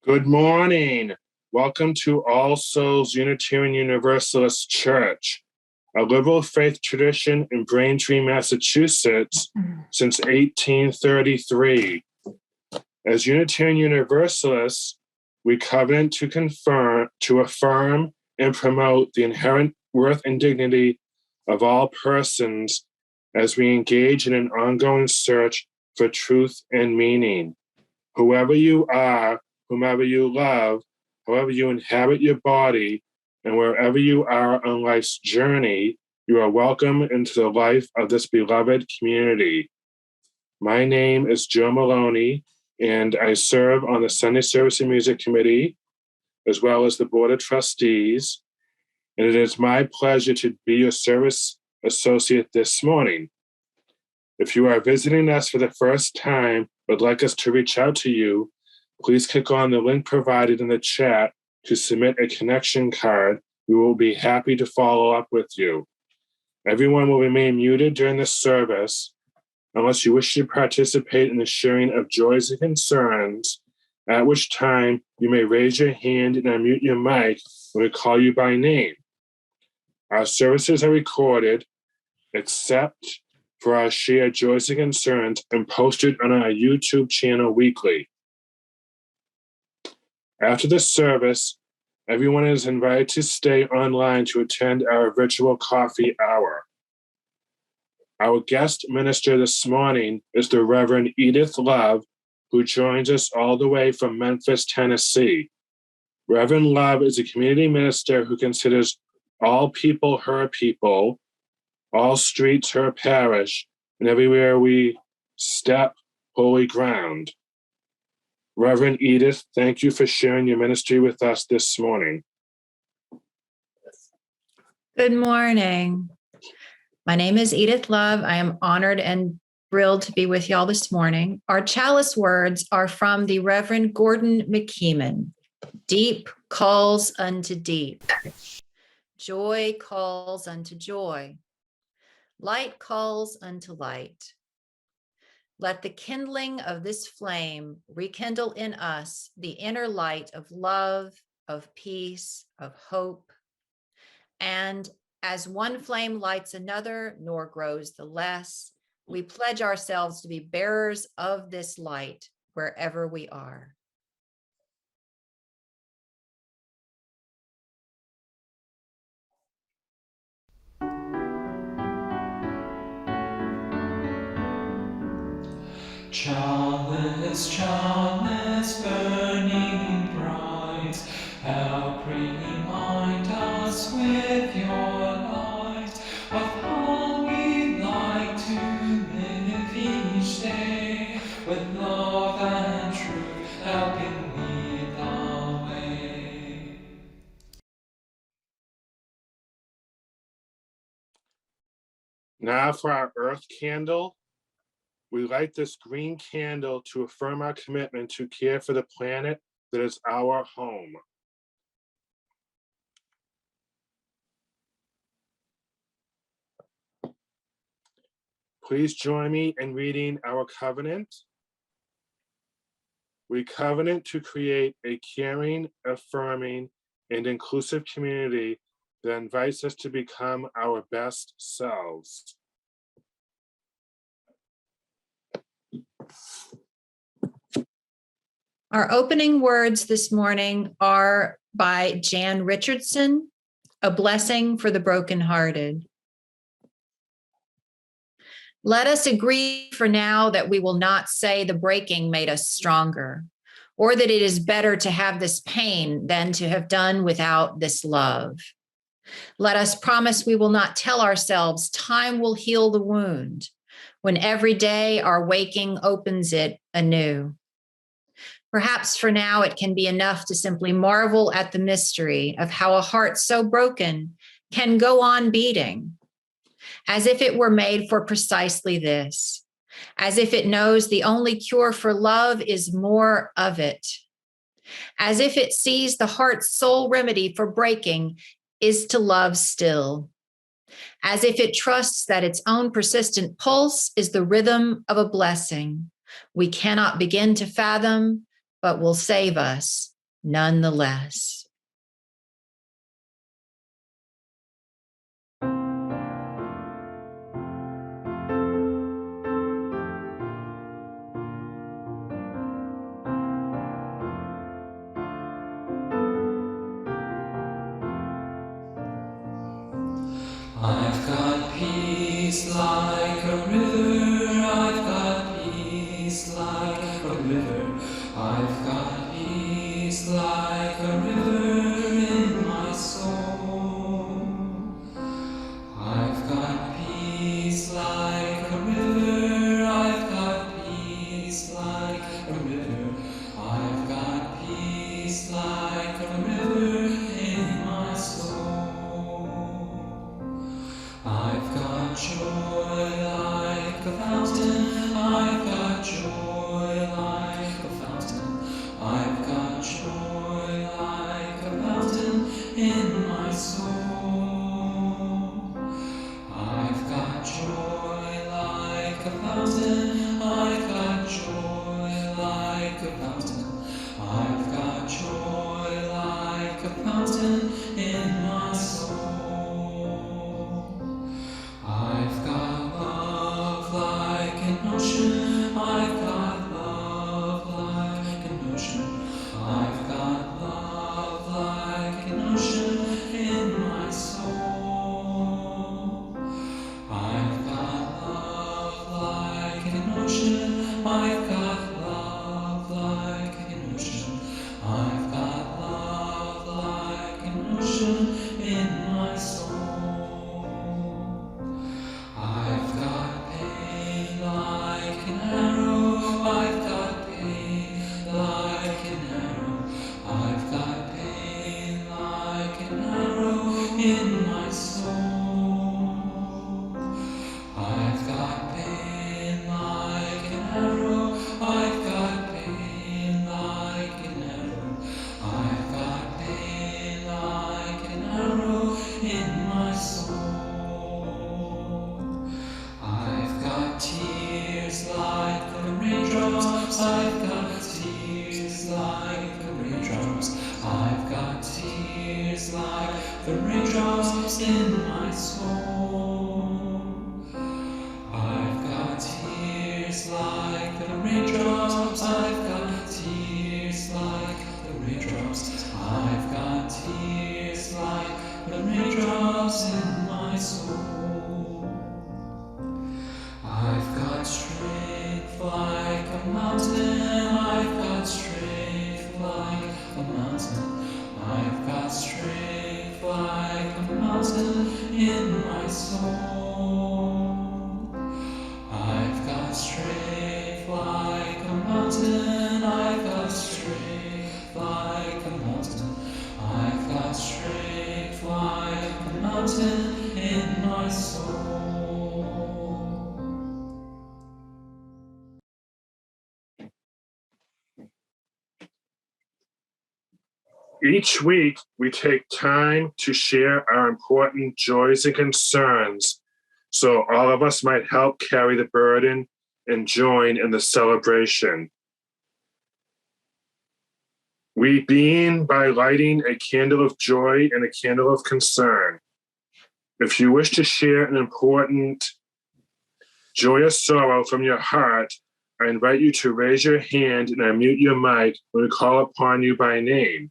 Good morning. Welcome to All Souls Unitarian Universalist Church, a liberal faith tradition in Braintree, Massachusetts since 1833. As Unitarian Universalists, we covenant to affirm and promote the inherent worth and dignity of all persons as we engage in an ongoing search for truth and meaning. Whoever you are, whomever you love, however you inhabit your body, and wherever you are on life's journey, you are welcome into the life of this beloved community. My name is Joe Maloney, and I serve on the Sunday Service and Music Committee, as well as the Board of Trustees, and it is my pleasure to be your service associate this morning. If you are visiting us for the first time, would like us to reach out to you, please click on the link provided in the chat to submit a connection card. We will be happy to follow up with you. Everyone will remain muted during this service unless you wish to participate in the sharing of joys and concerns, at which time you may raise your hand and unmute your mic when we call you by name. Our services are recorded, except for our shared joys and concerns, and posted on our YouTube channel weekly. After the service, everyone is invited to stay online to attend our virtual coffee hour. Our guest minister this morning is the Reverend Edith Love, who joins us all the way from Memphis, Tennessee. Reverend Love is a community minister who considers all people her people, all streets her parish, and everywhere we step, holy ground. Reverend Edith, thank you for sharing your ministry with us this morning. Good morning. My name is Edith Love. I am honored and thrilled to be with y'all this morning. Our chalice words are from the Reverend Gordon McKeeman. Deep calls unto deep. Joy calls unto joy. Light calls unto light. Let the kindling of this flame rekindle in us the inner light of love, of peace, of hope. And as one flame lights another, nor grows the less, we pledge ourselves to be bearers of this light wherever we are. Chalice, chalice, burning bright, help remind us with your light of how we like to live each day, with love and truth helping lead the way. Now for our earth candle. We light this green candle to affirm our commitment to care for the planet that is our home. Please join me in reading our covenant. We covenant to create a caring, affirming, and inclusive community that invites us to become our best selves. Our opening words this morning are by Jan Richardson, A Blessing for the Brokenhearted. Let us agree for now that we will not say the breaking made us stronger, or that it is better to have this pain than to have done without this love. Let us promise we will not tell ourselves time will heal the wound, when every day our waking opens it anew. Perhaps for now it can be enough to simply marvel at the mystery of how a heart so broken can go on beating, as if it were made for precisely this, as if it knows the only cure for love is more of it, as if it sees the heart's sole remedy for breaking is to love still, as if it trusts that its own persistent pulse is the rhythm of a blessing we cannot begin to fathom, but will save us nonetheless. I've got peace like a river, I've got peace like a river, I've got peace like a river in my soul. I've got peace like a river, I've got peace like a river, I've got peace like a river in my soul. I've got joy like a fountain, I've got joy like a fountain, I've got joy like a fountain in my soul. I've got joy like a fountain, I've got joy like a fountain, I've got joy like a fountain in my soul. I've got love like an ocean, I've got love like an ocean, I've got love like an ocean in my soul. I've got love like an ocean, I've got love like an ocean, I've got love like an ocean in my soul. I've got pain like an arrow, I've got pain like an arrow, I've got pain like an arrow in my soul. I've got pain like an arrow, I've got pain like an arrow, I've got pain like an arrow in my soul. I've got tears like the raindrops, I've got tears like the raindrops, I've got tears like the raindrops in my soul. I've got tears like the raindrops, I've got tears like the raindrops, I've got tears like the raindrops in my soul. I've got strength like a mountain, I've got strength like a mountain, I've got strength like a mountain in my soul. I've got strength like a mountain, I've got strength like a mountain, I've got strength like a mountain in my soul. Each week, we take time to share our important joys and concerns so all of us might help carry the burden and join in the celebration. We begin by lighting a candle of joy and a candle of concern. If you wish to share an important joy or sorrow from your heart, I invite you to raise your hand and unmute your mic when we call upon you by name.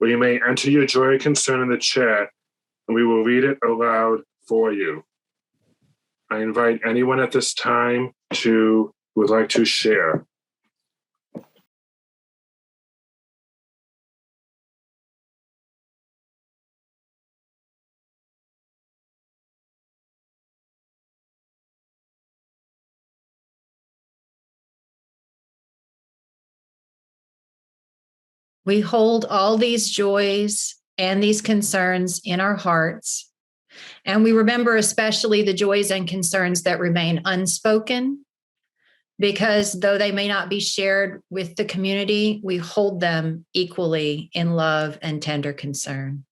Or you may enter your joy or concern in the chat, and we will read it aloud for you. I invite anyone at this time who would like to share. We hold all these joys and these concerns in our hearts, and we remember especially the joys and concerns that remain unspoken, because though they may not be shared with the community, we hold them equally in love and tender concern.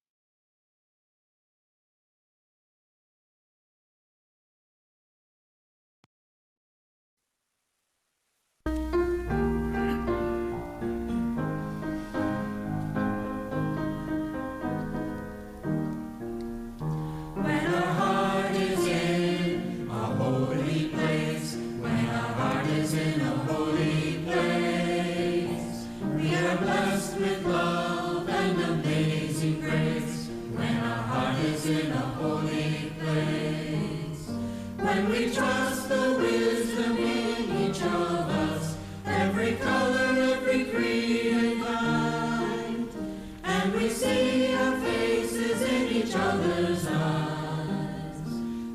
trust the wisdom in each of us, every color, every creed and kind, and we see our faces in each other's eyes,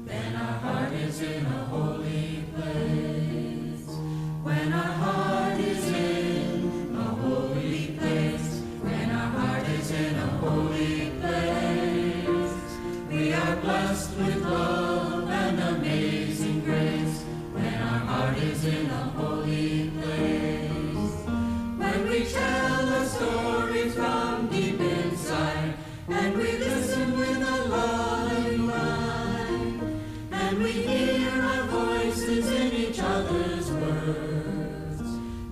then our heart is in a holy place. When our heart is in a holy place, when our heart is in a holy place, we are blessed with love and amazing grace. When our heart is in a holy place, when we tell a story from deep inside, and we listen with a loving mind, and we hear our voices in each other's words,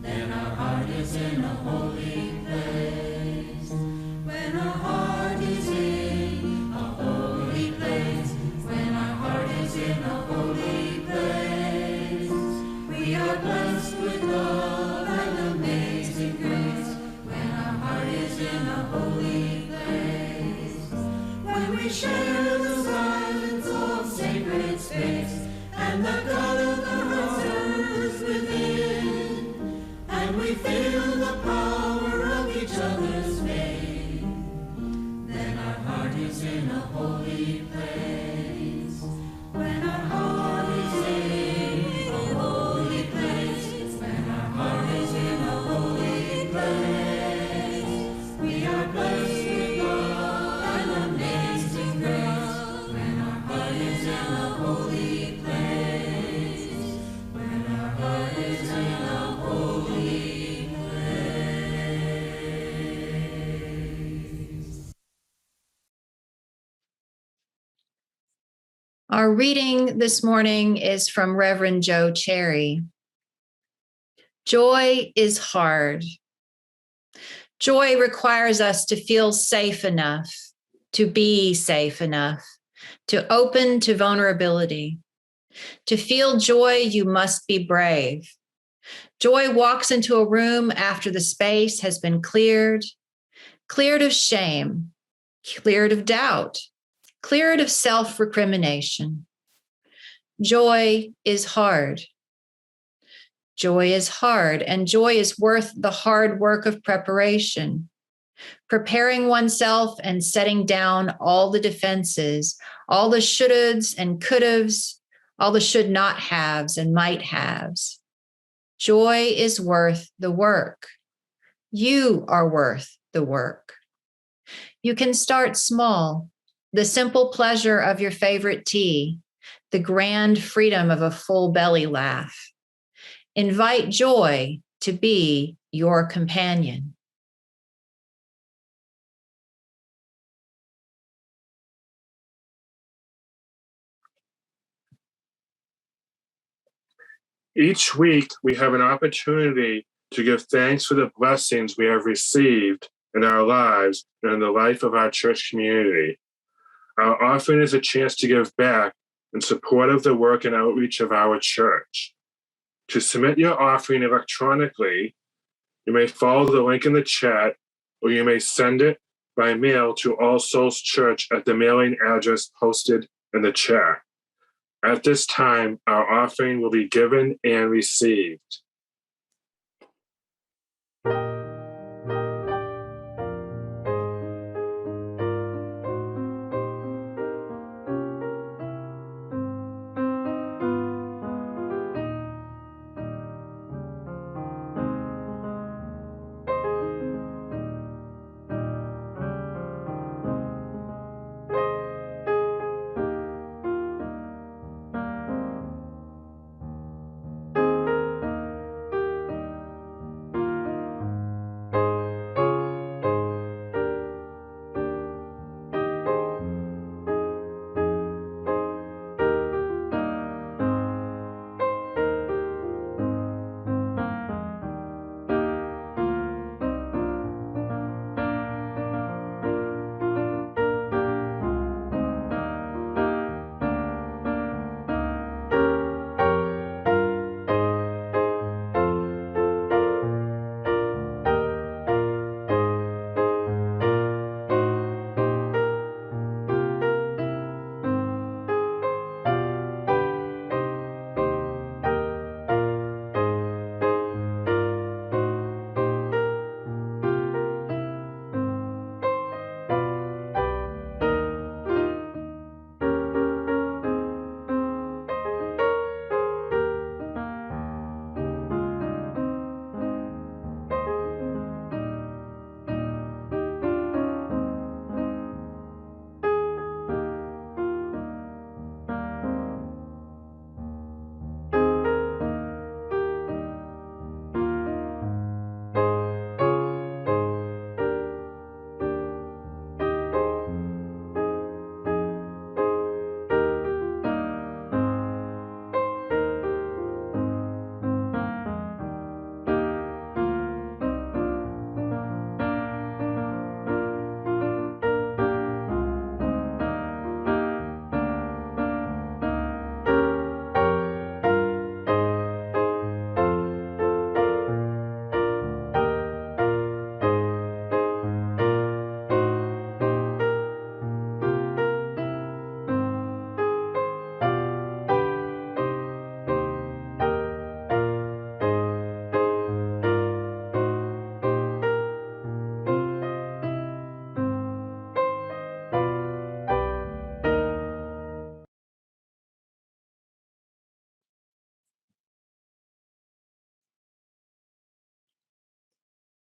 then our heart is in a holy place. When our heart is in a holy place, when our heart is in a holy place, we are blessed with love and amazing grace. When our heart is in a holy place, when we share the silence of sacred space, and the God of the heart stirs within, and we feel the power of each other's faith, then our heart is in a holy place. When our heart is in a holy place, when our heart is in a holy place, we are blessed with love and amazing grace. When our heart is in a holy place, when our heart is in a holy place. Our reading this morning is from Reverend Joe Cherry. Joy is hard. Joy requires us to feel safe enough, to be safe enough, to open to vulnerability. To feel joy, you must be brave. Joy walks into a room after the space has been cleared of shame, cleared of doubt, cleared of self-recrimination. Joy is hard. Joy is hard, and joy is worth the hard work of preparation, preparing oneself and setting down all the defenses, all the shouldas and could'ves, all the should not haves and might haves. Joy is worth the work. You are worth the work. You can start small, the simple pleasure of your favorite tea, the grand freedom of a full belly laugh. Invite joy to be your companion. Each week, we have an opportunity to give thanks for the blessings we have received in our lives and in the life of our church community. Our offering is a chance to give back in support of the work and outreach of our church. To submit your offering electronically, you may follow the link in the chat, or you may send it by mail to All Souls Church at the mailing address posted in the chat. At this time, our offering will be given and received.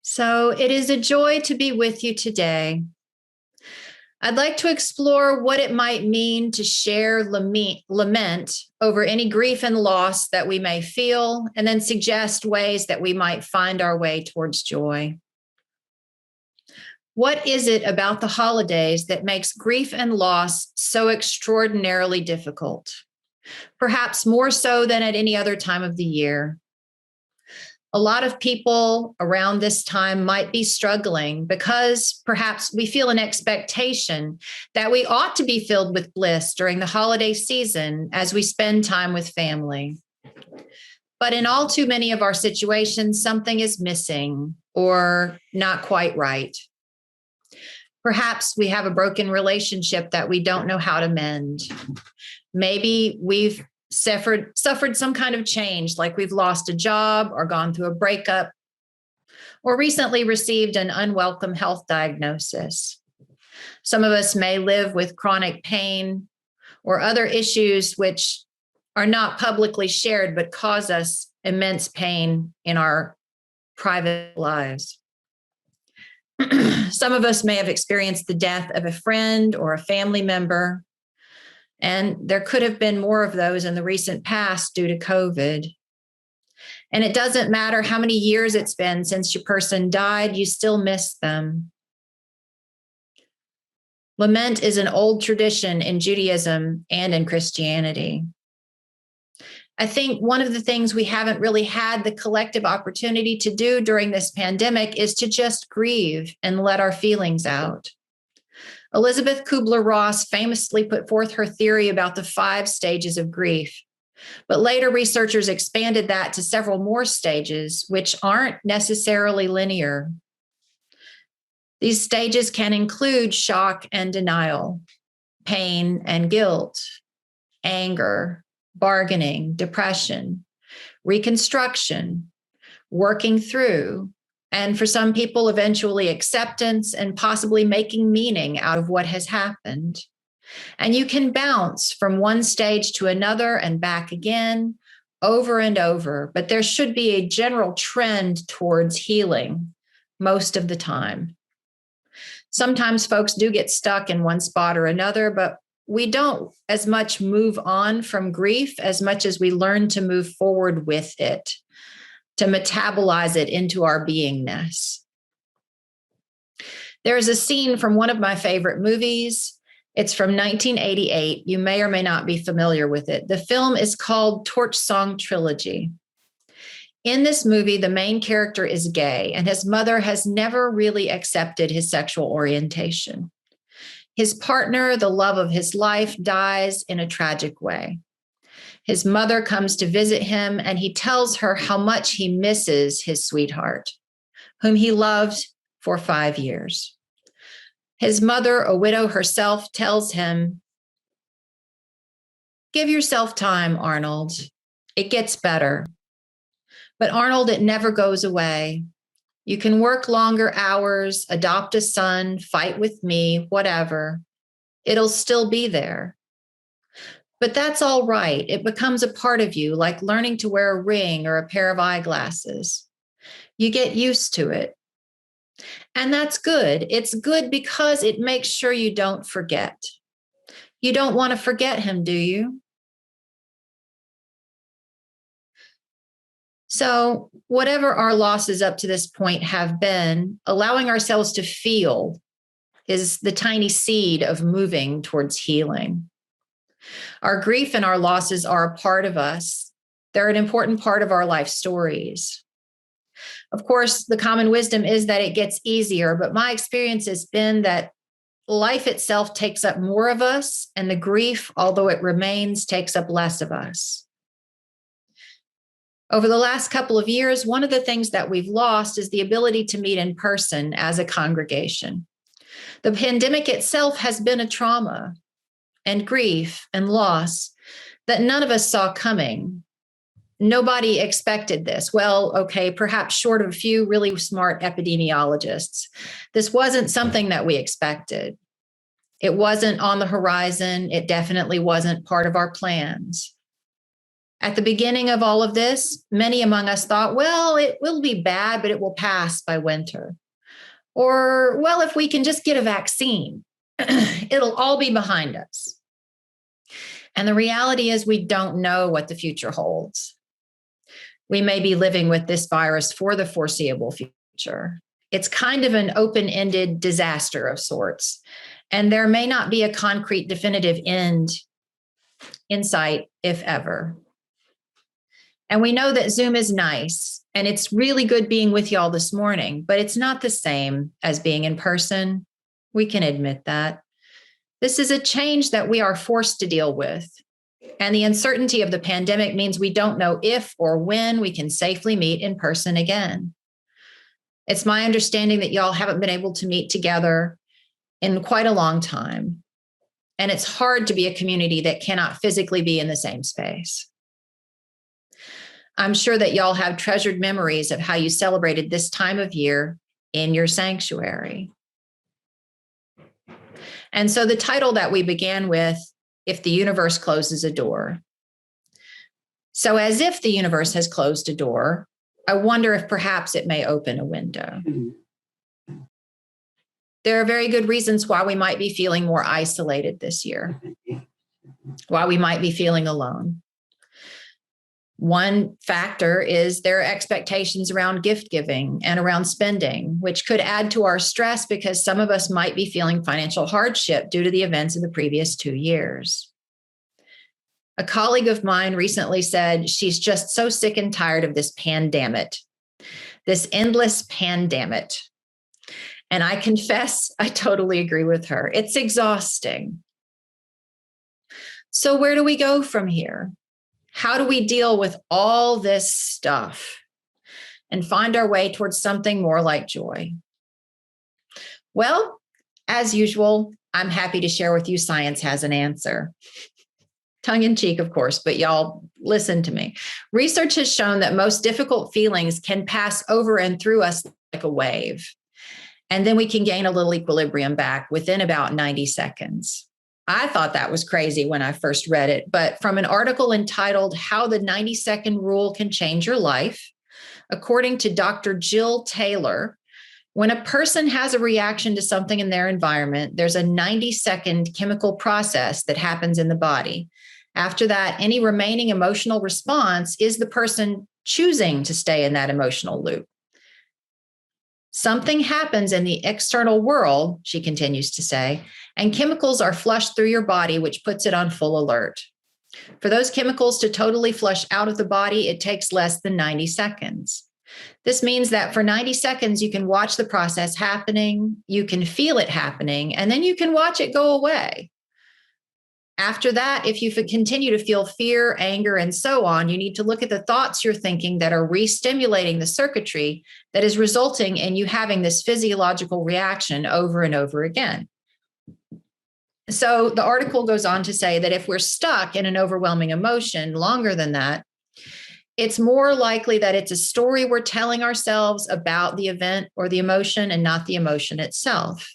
So it is a joy to be with you today. I'd like to explore what it might mean to share lament over any grief and loss that we may feel, and then suggest ways that we might find our way towards joy. What is it about the holidays that makes grief and loss so extraordinarily difficult? Perhaps more so than at any other time of the year. A lot of people around this time might be struggling because perhaps we feel an expectation that we ought to be filled with bliss during the holiday season as we spend time with family. But in all too many of our situations, something is missing or not quite right. Perhaps we have a broken relationship that we don't know how to mend. Maybe we've suffered some kind of change, like we've lost a job or gone through a breakup, or recently received an unwelcome health diagnosis. Some of us may live with chronic pain or other issues which are not publicly shared, but cause us immense pain in our private lives. Some of us may have experienced the death of a friend or a family member, and there could have been more of those in the recent past due to COVID. And it doesn't matter how many years it's been since your person died, you still miss them. Lament is an old tradition in Judaism and in Christianity. I think one of the things we haven't really had the collective opportunity to do during this pandemic is to just grieve and let our feelings out. Elizabeth Kubler-Ross famously put forth her theory about the 5 stages of grief, but later researchers expanded that to several more stages, which aren't necessarily linear. These stages can include shock and denial, pain and guilt, anger, bargaining, depression, reconstruction, working through, and for some people, eventually acceptance and possibly making meaning out of what has happened. And you can bounce from one stage to another and back again, over and over, but there should be a general trend towards healing most of the time. Sometimes folks do get stuck in one spot or another, but we don't as much move on from grief as much as we learn to move forward with it, to metabolize it into our beingness. There's a scene from one of my favorite movies. It's from 1988. You may or may not be familiar with it. The film is called Torch Song Trilogy. In this movie, the main character is gay, and his mother has never really accepted his sexual orientation. His partner, the love of his life, dies in a tragic way. His mother comes to visit him, and he tells her how much he misses his sweetheart, whom he loved for 5 years. His mother, a widow herself, tells him, "Give yourself time, Arnold. It gets better." But Arnold, it never goes away. You can work longer hours, adopt a son, fight with me, whatever. It'll still be there. But that's all right. It becomes a part of you, like learning to wear a ring or a pair of eyeglasses. You get used to it. And that's good. It's good because it makes sure you don't forget. You don't want to forget him, do you? So whatever our losses up to this point have been, allowing ourselves to feel is the tiny seed of moving towards healing. Our grief and our losses are a part of us. They're an important part of our life stories. Of course, the common wisdom is that it gets easier, but my experience has been that life itself takes up more of us, and the grief, although it remains, takes up less of us. Over the last couple of years, one of the things that we've lost is the ability to meet in person as a congregation. The pandemic itself has been a trauma and grief and loss that none of us saw coming. Nobody expected this. Well, okay, perhaps short of a few really smart epidemiologists. This wasn't something that we expected. It wasn't on the horizon. It definitely wasn't part of our plans. At the beginning of all of this, many among us thought, well, it will be bad, but it will pass by winter. Or, well, if we can just get a vaccine, it'll all be behind us. And the reality is we don't know what the future holds. We may be living with this virus for the foreseeable future. It's kind of an open-ended disaster of sorts. And there may not be a concrete, definitive end in sight, if ever. And we know that Zoom is nice, and it's really good being with y'all this morning, but it's not the same as being in person. We can admit that. This is a change that we are forced to deal with. And the uncertainty of the pandemic means we don't know if or when we can safely meet in person again. It's my understanding that y'all haven't been able to meet together in quite a long time. And it's hard to be a community that cannot physically be in the same space. I'm sure that y'all have treasured memories of how you celebrated this time of year in your sanctuary. And so the title that we began with, If the Universe Closes a Door. So as if the universe has closed a door, I wonder if perhaps it may open a window. There are very good reasons why we might be feeling more isolated this year, why we might be feeling alone. One factor is there are expectations around gift giving and around spending, which could add to our stress because some of us might be feeling financial hardship due to the events of the previous 2 years. A colleague of mine recently said she's just so sick and tired of this pandemic, this endless pandemic. And I confess, I totally agree with her. It's exhausting. So where do we go from here? How do we deal with all this stuff and find our way towards something more like joy? Well, as usual, I'm happy to share with you science has an answer. Tongue in cheek, of course, but y'all listen to me. Research has shown that most difficult feelings can pass over and through us like a wave. And then we can gain a little equilibrium back within about 90 seconds. I thought that was crazy when I first read it, but from an article entitled How the 90-Second Rule Can Change Your Life, according to Dr. Jill Taylor, when a person has a reaction to something in their environment, there's a 90-second chemical process that happens in the body. After that, any remaining emotional response is the person choosing to stay in that emotional loop. Something happens in the external world, she continues to say, and chemicals are flushed through your body, which puts it on full alert. For those chemicals to totally flush out of the body, it takes less than 90 seconds. This means that for 90 seconds, you can watch the process happening, you can feel it happening, and then you can watch it go away. After that, if you continue to feel fear, anger, and so on, you need to look at the thoughts you're thinking that are re-stimulating the circuitry that is resulting in you having this physiological reaction over and over again. So the article goes on to say that if we're stuck in an overwhelming emotion longer than that, it's more likely that it's a story we're telling ourselves about the event or the emotion and not the emotion itself.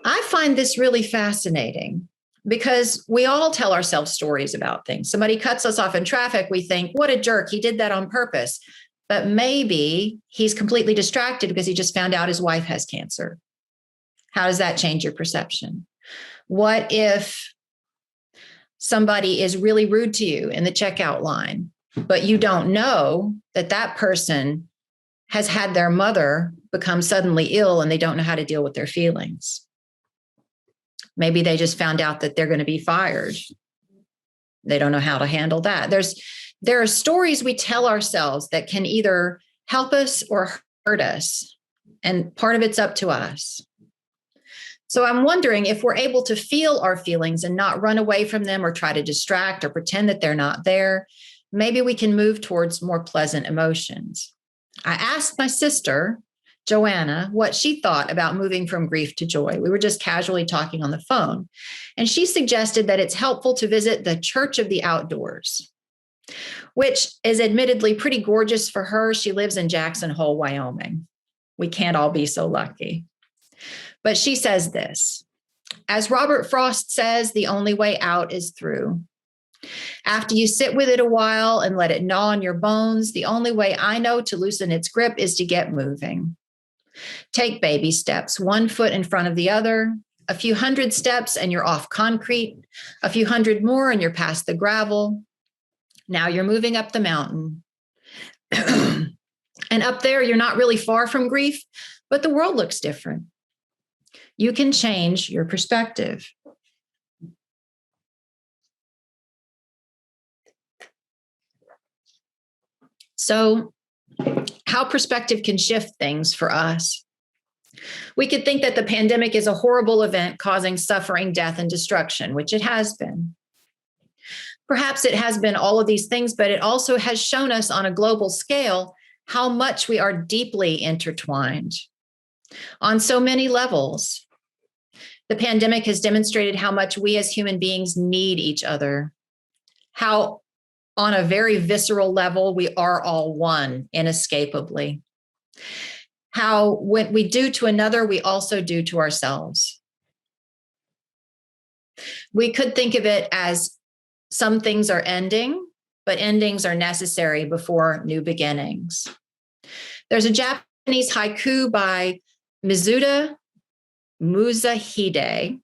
I find this really fascinating because we all tell ourselves stories about things. Somebody cuts us off in traffic, we think, what a jerk, he did that on purpose. But maybe he's completely distracted because he just found out his wife has cancer. How does that change your perception? What if somebody is really rude to you in the checkout line, but you don't know that that person has had their mother become suddenly ill and they don't know how to deal with their feelings? Maybe they just found out that they're going to be fired. They don't know how to handle that. There are stories we tell ourselves that can either help us or hurt us, and part of it's up to us. So I'm wondering if we're able to feel our feelings and not run away from them or try to distract or pretend that they're not there, maybe we can move towards more pleasant emotions. I asked my sister, Joanna, what she thought about moving from grief to joy. We were just casually talking on the phone, and she suggested that it's helpful to visit the Church of the Outdoors, which is admittedly pretty gorgeous for her. She lives in Jackson Hole, Wyoming. We can't all be so lucky. But she says this, as Robert Frost says, the only way out is through. After you sit with it a while and let it gnaw on your bones, the only way I know to loosen its grip is to get moving. Take baby steps, 1 foot in front of the other, a few hundred steps and you're off concrete, a few hundred more and you're past the gravel. Now you're moving up the mountain. And up there, you're not really far from grief, but the world looks different. You can change your perspective. So, how perspective can shift things for us. We could think that the pandemic is a horrible event causing suffering, death, and destruction, which it has been. Perhaps it has been all of these things, but it also has shown us on a global scale how much we are deeply intertwined on so many levels. The pandemic has demonstrated how much we as human beings need each other, how on a very visceral level, we are all one inescapably. How what we do to another, we also do to ourselves. We could think of it as some things are ending, but endings are necessary before new beginnings. There's a Japanese haiku by Mizuta Muzahide,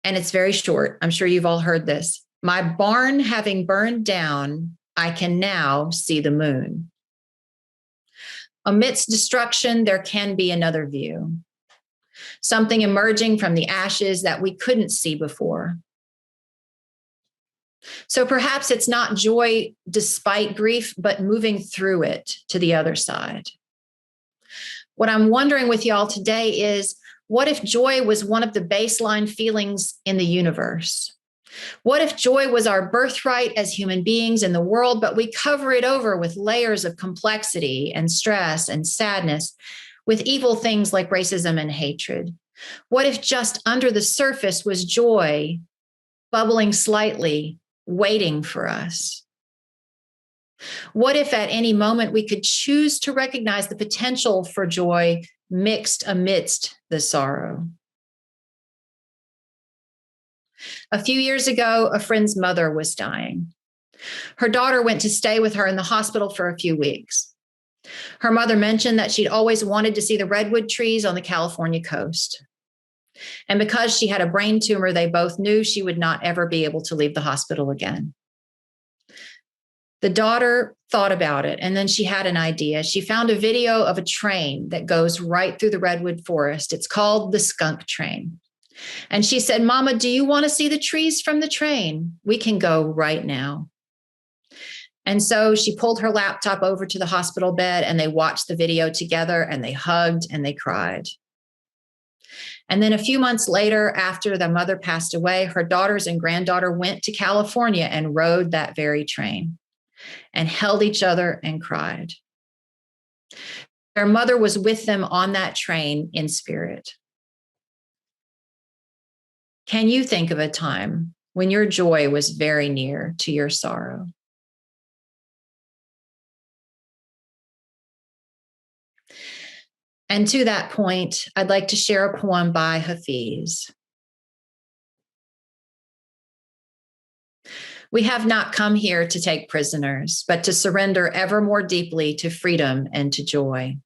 and it's very short. I'm sure you've all heard this. My barn having burned down, I can now see the moon. Amidst destruction, there can be another view, something emerging from the ashes that we couldn't see before. So perhaps it's not joy despite grief, but moving through it to the other side. What I'm wondering with y'all today is, what if joy was one of the baseline feelings in the universe? What if joy was our birthright as human beings in the world, but we cover it over with layers of complexity and stress and sadness, with evil things like racism and hatred? What if just under the surface was joy, bubbling slightly, waiting for us? What if at any moment we could choose to recognize the potential for joy mixed amidst the sorrow? A few years ago, a friend's mother was dying. Her daughter went to stay with her in the hospital for a few weeks. Her mother mentioned that she'd always wanted to see the redwood trees on the California coast. And because she had a brain tumor, they both knew she would not ever be able to leave the hospital again. The daughter thought about it, and then she had an idea. She found a video of a train that goes right through the redwood forest. It's called the skunk train. And she said, Mama, do you want to see the trees from the train? We can go right now. And so she pulled her laptop over to the hospital bed and they watched the video together and they hugged and they cried. And then a few months later, after the mother passed away, her daughters and granddaughter went to California and rode that very train and held each other and cried. Their mother was with them on that train in spirit. Can you think of a time when your joy was very near to your sorrow? And to that point, I'd like to share a poem by Hafiz. We have not come here to take prisoners, but to surrender ever more deeply to freedom and to joy.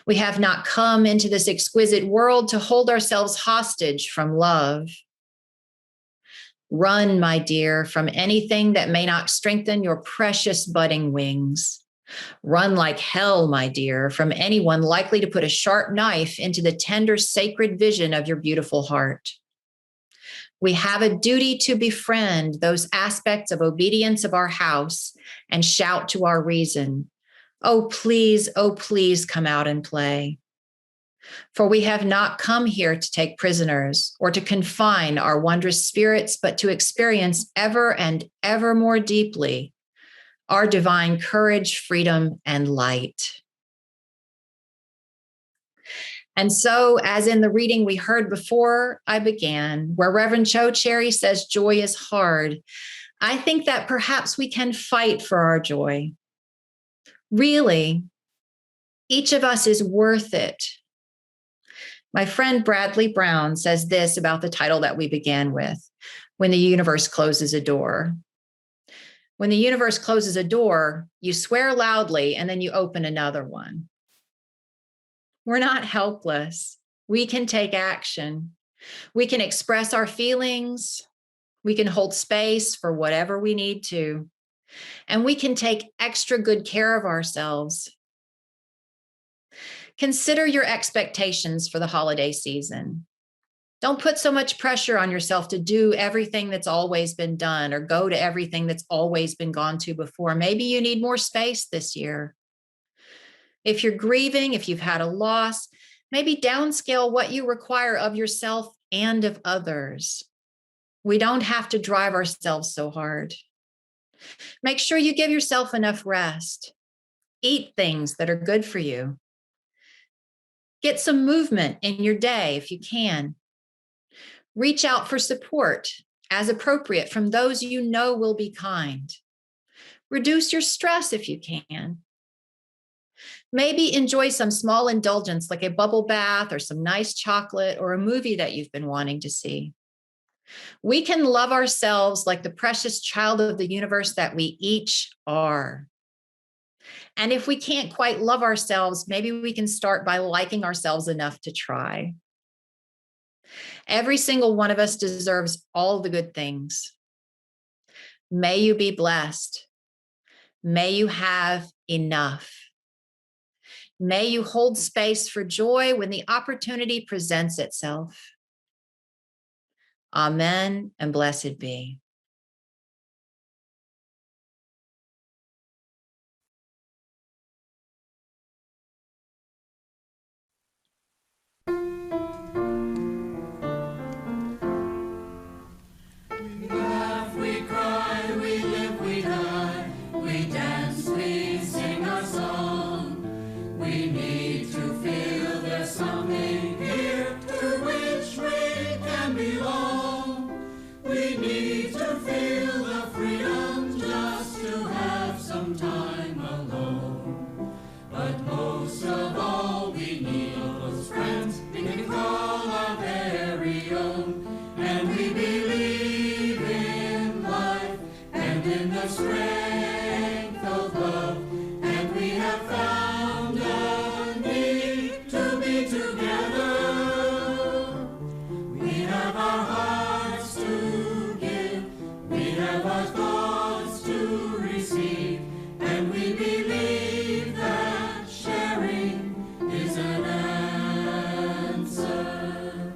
We have not come into this exquisite world to hold ourselves hostage from love. Run, my dear, from anything that may not strengthen your precious budding wings. Run like hell, my dear, from anyone likely to put a sharp knife into the tender, sacred vision of your beautiful heart. We have a duty to befriend those aspects of obedience of our house and shout to our reason, oh, please, come out and play. For we have not come here to take prisoners or to confine our wondrous spirits, but to experience ever and ever more deeply our divine courage, freedom, and light. And so, as in the reading we heard before I began, where Reverend Cho Cherry says joy is hard, I think that perhaps we can fight for our joy. Really, each of us is worth it. My friend Bradley Brown says this about the title that we began with. when the universe closes a door. When the universe closes a door, you swear loudly and then you open another one. We're not helpless. We can take action. We can express our feelings. We can hold space for whatever we need to. And we can take extra good care of ourselves. Consider your expectations for the holiday season. Don't put so much pressure on yourself to do everything that's always been done or go to everything that's always been gone to before. Maybe you need more space this year. If you're grieving, if you've had a loss, maybe downscale what you require of yourself and of others. We don't have to drive ourselves so hard. Make sure you give yourself enough rest. Eat things that are good for you. Get some movement in your day if you can. Reach out for support as appropriate from those you know will be kind. Reduce your stress if you can. Maybe enjoy some small indulgence like a bubble bath or some nice chocolate or a movie that you've been wanting to see. We can love ourselves like the precious child of the universe that we each are. And if we can't quite love ourselves, maybe we can start by liking ourselves enough to try. Every single one of us deserves all the good things. May you be blessed. May you have enough. May you hold space for joy when the opportunity presents itself. Amen and blessed be. We laugh, we cry, we live, we die, we dance, we sing our song. We need to feel there's something here to which we can belong. We need to feel the freedom just to have some time alone. But most of all, we need those friends we can call our very own. And we believe in life and in the strength of love. And we have found a need to be together. We have our hearts to give, we have our thoughts to receive, and we believe that sharing is an answer.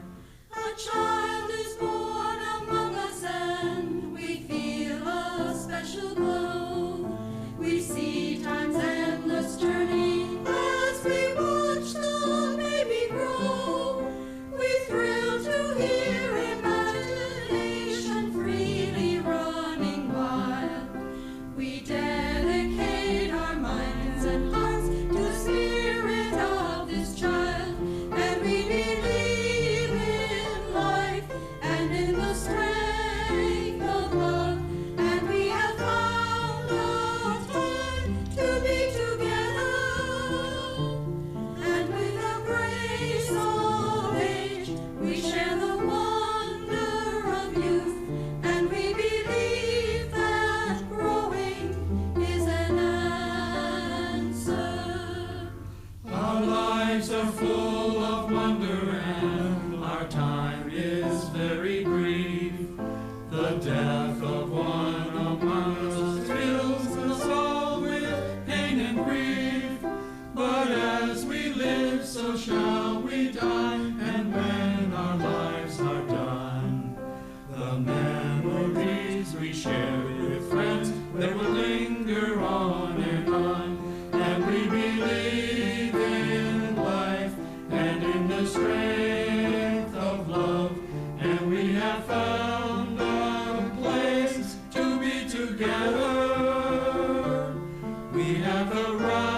A child is born among us and we feel a special glow. We see time's endless journey as we watch the baby grow. We thrill to hear imagination freely running wild. We dedicate our minds and hearts to the spirit of this child. And we believe in life and in the strength of love. And we have found a time to be together. And with the grace of age, we share the wonder of youth. And we believe that growing is an answer. Our lives are full of wonder and our time is very brief. The death of one among us fills us all with pain and grief. But as we live, so shall we die. And when our lives are done, the memories we share with friends, they will linger on and on. And we believe in life and in the strength of love. And we have found a place to be together. We have the right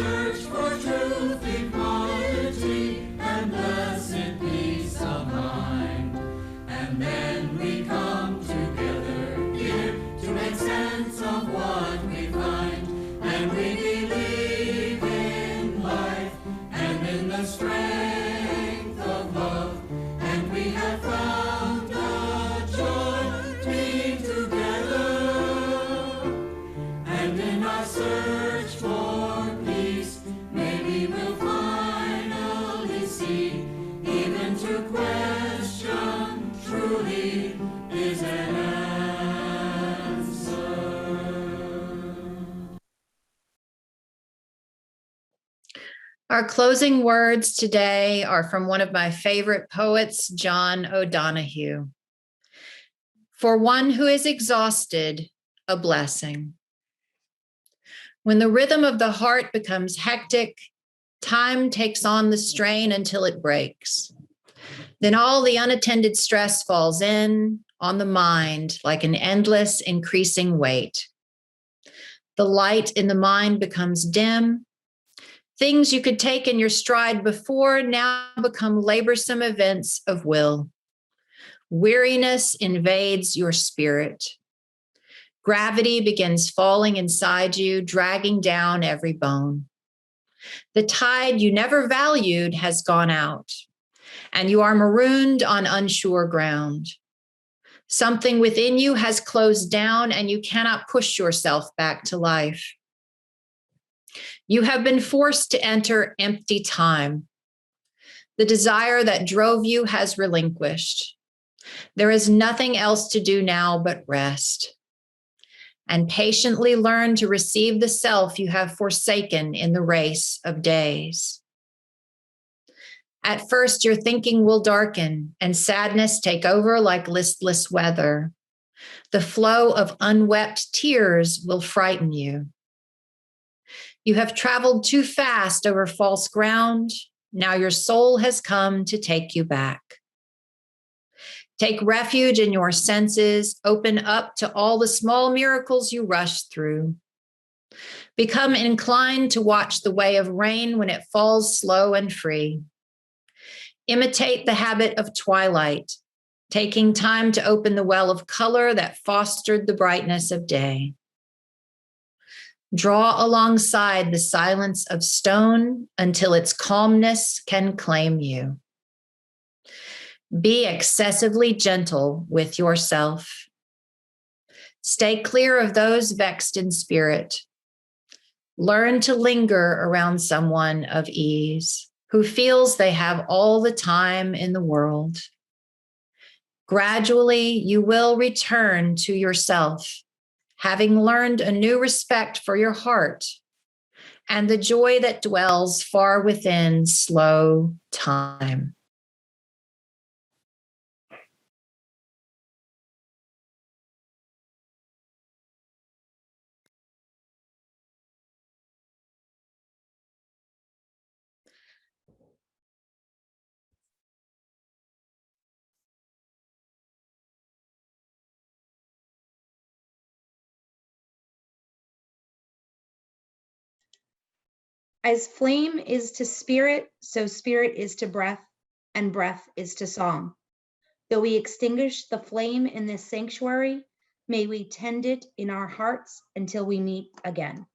search for truth, equality, and blessed peace of mind. And then we come together here to make sense of what we find. And we believe in life and in the strength of love. And we have found a joy being together. And in our search for peace, maybe we'll finally see, even to question truly is an answer. Our closing words today are from one of my favorite poets, John O'Donohue. For one who is exhausted, a blessing. When the rhythm of the heart becomes hectic, time takes on the strain until it breaks. Then all the unattended stress falls in on the mind like an endless increasing weight. The light in the mind becomes dim. Things you could take in your stride before now become laborsome events of will. Weariness invades your spirit. Gravity begins falling inside you, dragging down every bone. The tide you never valued has gone out, and you are marooned on unsure ground. Something within you has closed down, and you cannot push yourself back to life. You have been forced to enter empty time. The desire that drove you has relinquished. There is nothing else to do now but rest and patiently learn to receive the self you have forsaken in the race of days. At first, your thinking will darken and sadness take over like listless weather. The flow of unwept tears will frighten you. You have traveled too fast over false ground. Now your soul has come to take you back. Take refuge in your senses. Open up to all the small miracles you rush through. Become inclined to watch the way of rain when it falls slow and free. Imitate the habit of twilight, taking time to open the well of color that fostered the brightness of day. Draw alongside the silence of stone until its calmness can claim you. Be excessively gentle with yourself. Stay clear of those vexed in spirit. Learn to linger around someone of ease who feels they have all the time in the world. Gradually, you will return to yourself, having learned a new respect for your heart and the joy that dwells far within slow time. As flame is to spirit, so spirit is to breath, and breath is to song. Though we extinguish the flame in this sanctuary, may we tend it in our hearts until we meet again.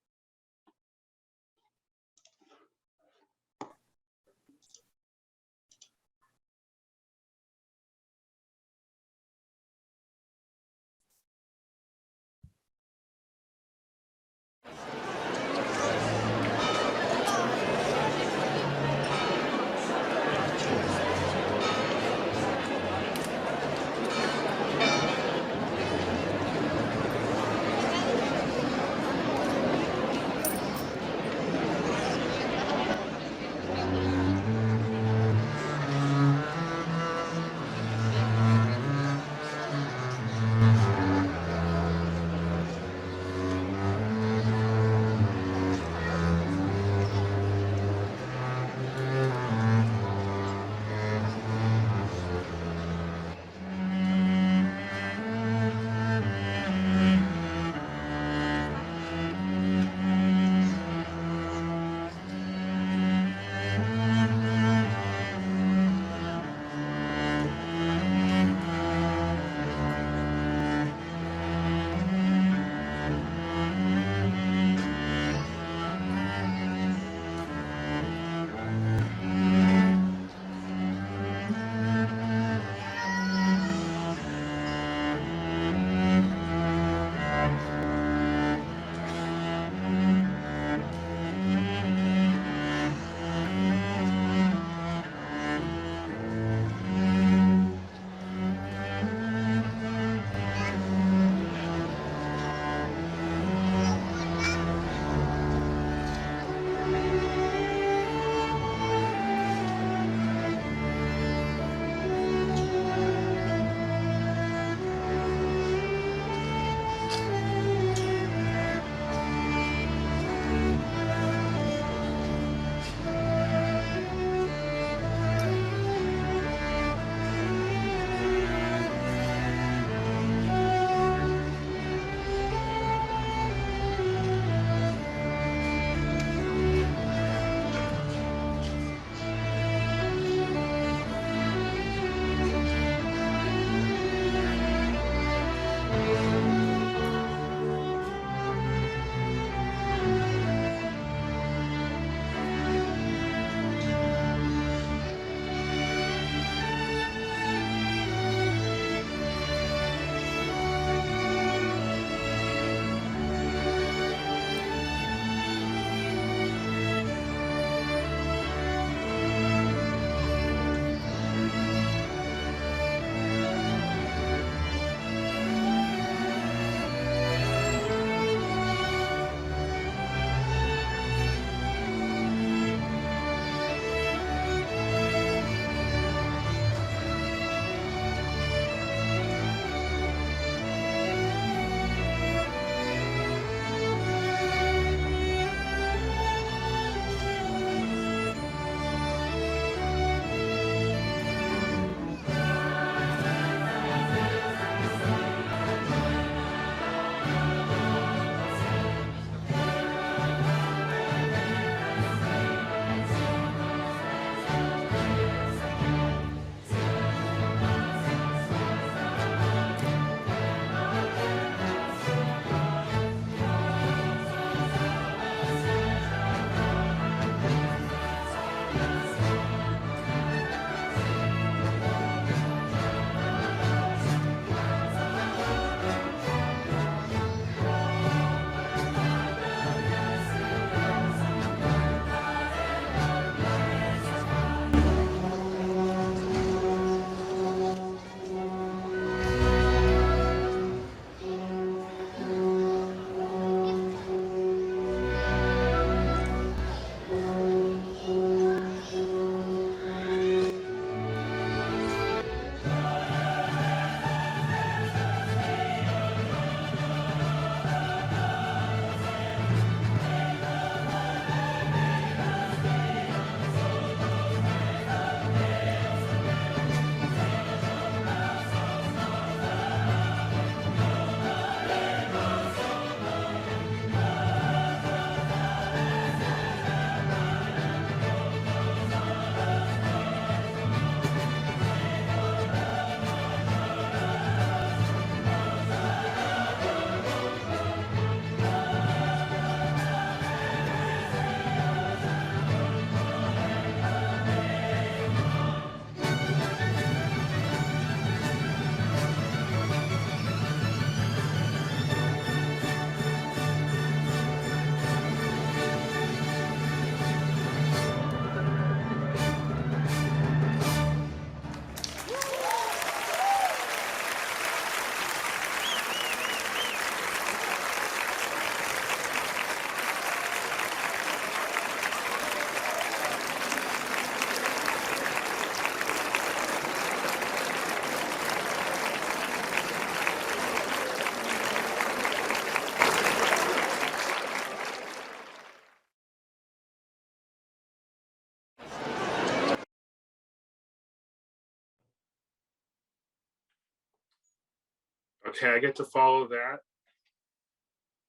Okay, I get to follow that.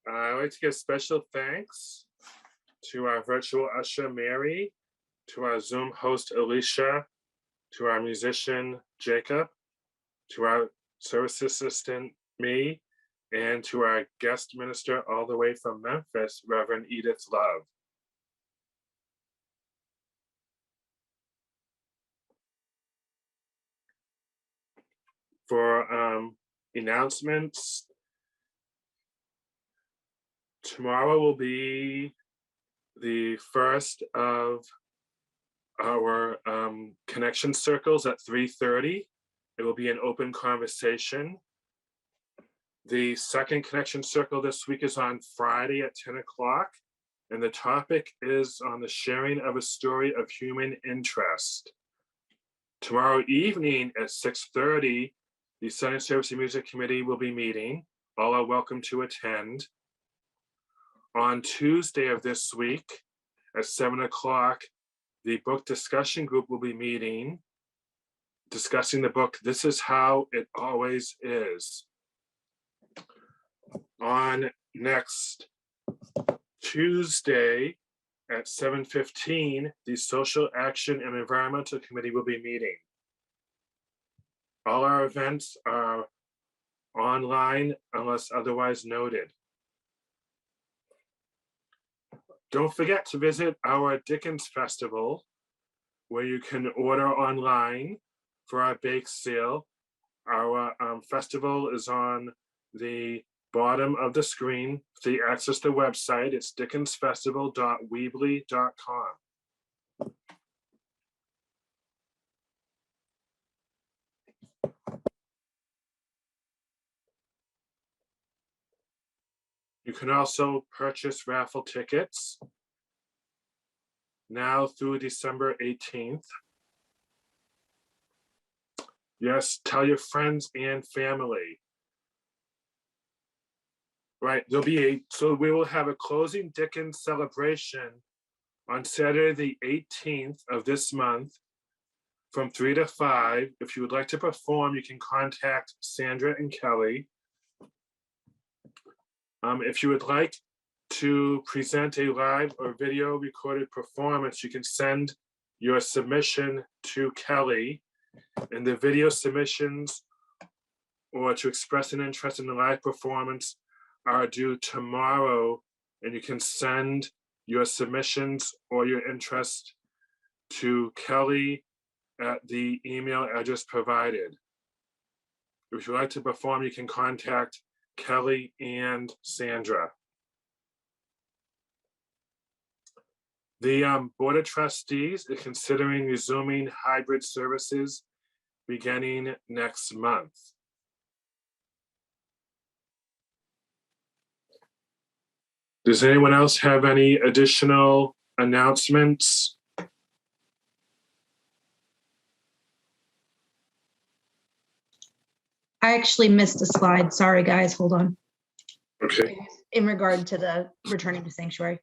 I'd like to give special thanks to our virtual usher, Mary, to our Zoom host, Alicia, to our musician, Jacob, to our service assistant, me, and to our guest minister all the way from Memphis, Reverend Edith Love. For announcements, tomorrow will be the first of our connection circles at 3:30. It will be an open conversation. The second connection circle this week is on Friday at 10 o'clock, and the topic is on the sharing of a story of human interest. Tomorrow evening at 6:30, the Sunday Service and Music Committee will be meeting. All are welcome to attend. On Tuesday of this week at 7 o'clock, the book discussion group will be meeting, discussing the book, This Is How It Always Is. On next Tuesday at 7:15, the Social Action and Environmental Committee will be meeting. All our events are online unless otherwise noted. Don't forget to visit our Dickens Festival, where you can order online for our bake sale. Our festival is on the bottom of the screen. To access the website, it's dickensfestival.weebly.com. You can also purchase raffle tickets now through December 18th. Yes, tell your friends and family. Right, so we will have a closing Dickens celebration on Saturday, the 18th of this month from 3 to 5. If you would like to perform, you can contact Sandra and Kelly. If you would like to present a live or video recorded performance, you can send your submission to Kelly, and the video submissions or to express an interest in the live performance are due tomorrow, and you can send your submissions or your interest to Kelly at the email address provided. If you'd like to perform, you can contact Kelly and Sandra. The Board of Trustees is considering resuming hybrid services beginning next month. Does anyone else have any additional announcements? I actually missed a slide. Sorry, guys. Hold on. Okay. In regard to the returning to sanctuary.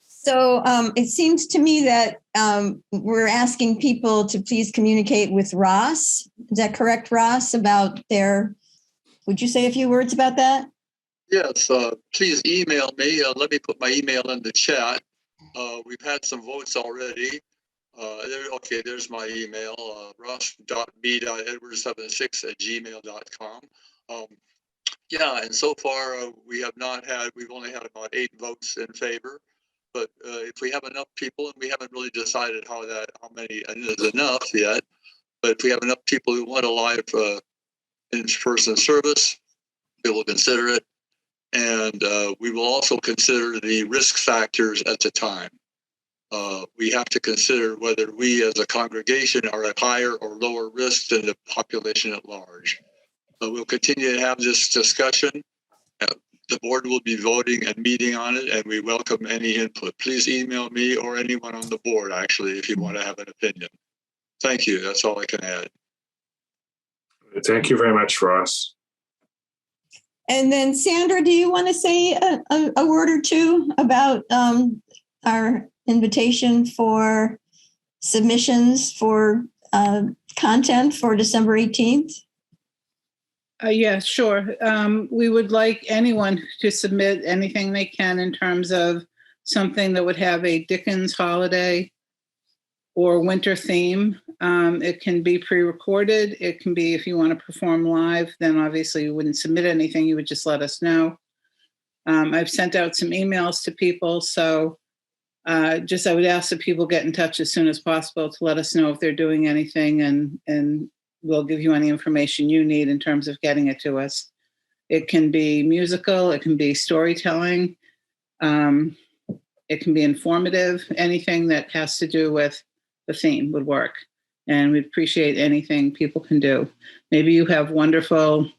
So it seems to me that we're asking people to please communicate with Ross. Is that correct, Ross, about would you say a few words about that? Yes, please email me. Let me put my email in the chat. We've had some votes already. Okay, there's my email, ross.b.edwards76@gmail.com. Yeah, and so far we've only had about 8 votes in favor. But if we have enough people, and we haven't really decided how many is enough yet, but if we have enough people who want a live in-person service, we will consider it. And we will also consider the risk factors at the time. We have to consider whether we as a congregation are at higher or lower risk than the population at large. We'll continue to have this discussion. The board will be voting and meeting on it, and we welcome any input. Please email me or anyone on the board, actually, if you want to have an opinion. Thank you. That's all I can add. Thank you very much, Ross. And then Sandra, do you want to say a word or two about our invitation for submissions for content for December 18th? Yeah, sure. We would like anyone to submit anything they can in terms of something that would have a Dickens holiday or winter theme. It can be pre-recorded. It can be, if you want to perform live, then obviously you wouldn't submit anything. You would just let us know. I've sent out some emails to people. So I would ask that people get in touch as soon as possible to let us know if they're doing anything, and we'll give you any information you need in terms of getting it to us. It can be musical. It can be storytelling. It can be informative. Anything that has to do with the theme would work. And we appreciate anything people can do. Maybe you have wonderful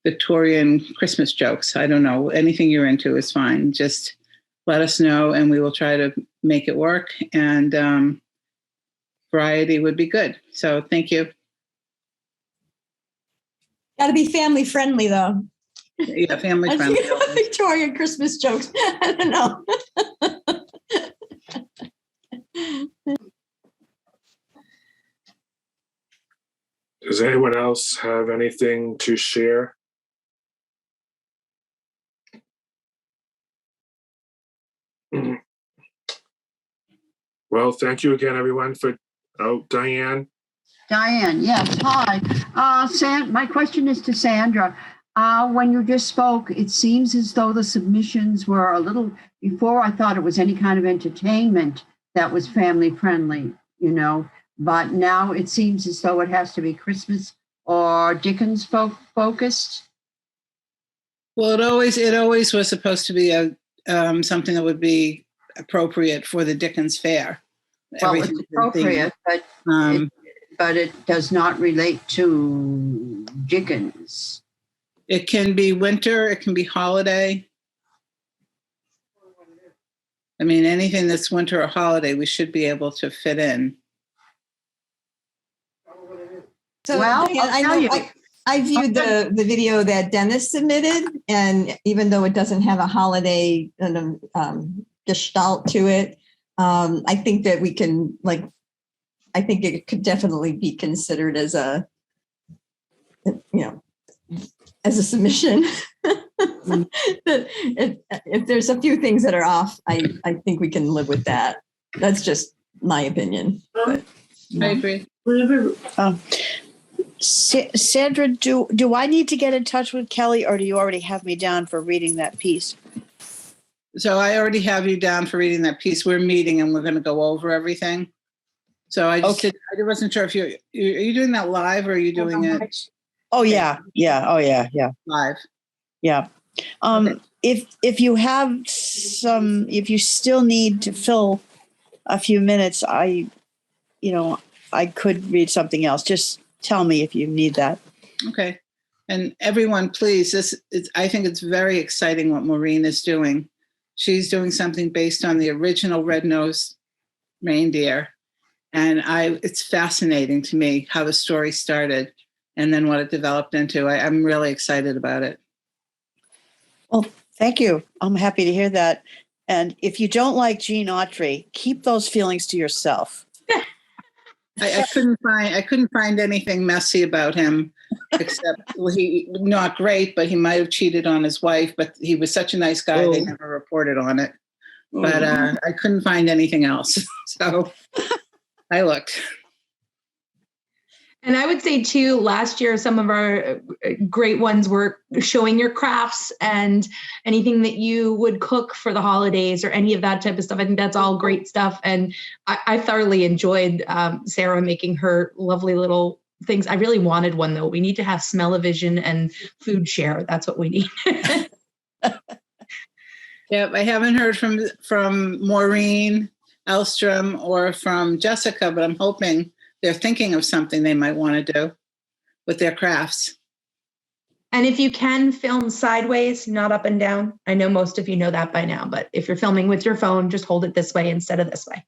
Victorian Christmas jokes. I don't know. Anything you're into is fine. Just let us know and we will try to make it work. And variety would be good. So thank you. Got to be family friendly, though. Yeah, family friendly. Victorian Christmas jokes. I don't know. Does anyone else have anything to share? Well, thank you again, everyone, for, Diane. Diane, yes, hi. My question is to Sandra. When you just spoke, it seems as though the submissions were a little, before I thought it was any kind of entertainment that was family friendly, but now it seems as though it has to be Christmas or Dickens focused. Well, it always was supposed to be something that would be appropriate for the Dickens Fair. Well, it's appropriate, but it does not relate to Dickens. It can be winter. It can be holiday. I mean, anything that's winter or holiday, we should be able to fit in. So, well, I viewed the video that Dennis submitted, and even though it doesn't have a holiday gestalt to it, I think that we can, I think it could definitely be considered as a submission. If there's a few things that are off, I think we can live with that. That's just my opinion. But, I agree. Sandra, do I need to get in touch with Kelly, or do you already have me down for reading that piece? So I already have you down for reading that piece. We're meeting and we're going to go over everything. So I wasn't sure if are you doing that live or are you doing it? Oh yeah. Oh yeah. Live. Yeah. If you have if you still need to fill a few minutes, I could read something else. Just tell me if you need that. Okay. And everyone, please, I think it's very exciting what Maureen is doing. She's doing something based on the original Red-Nosed Reindeer. And it's fascinating to me how the story started and then what it developed into. I'm really excited about it. Well, thank you. I'm happy to hear that. And if you don't like Gene Autry, keep those feelings to yourself. I couldn't find anything messy about him, except he not great, but he might have cheated on his wife. But he was such a nice guy; they never reported on it. But I couldn't find anything else, so I looked. And I would say too, last year, some of our great ones were showing your crafts and anything that you would cook for the holidays or any of that type of stuff. I think that's all great stuff. And I thoroughly enjoyed Sarah making her lovely little things. I really wanted one though. We need to have smell-o-vision and food share. That's what we need. Yeah, I haven't heard from Maureen Elstrom or from Jessica, but I'm hoping they're thinking of something they might want to do with their crafts. And if you can film sideways, not up and down. I know most of you know that by now, but if you're filming with your phone, just hold it this way instead of this way.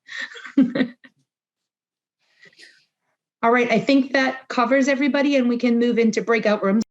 All right, I think that covers everybody and we can move into breakout rooms.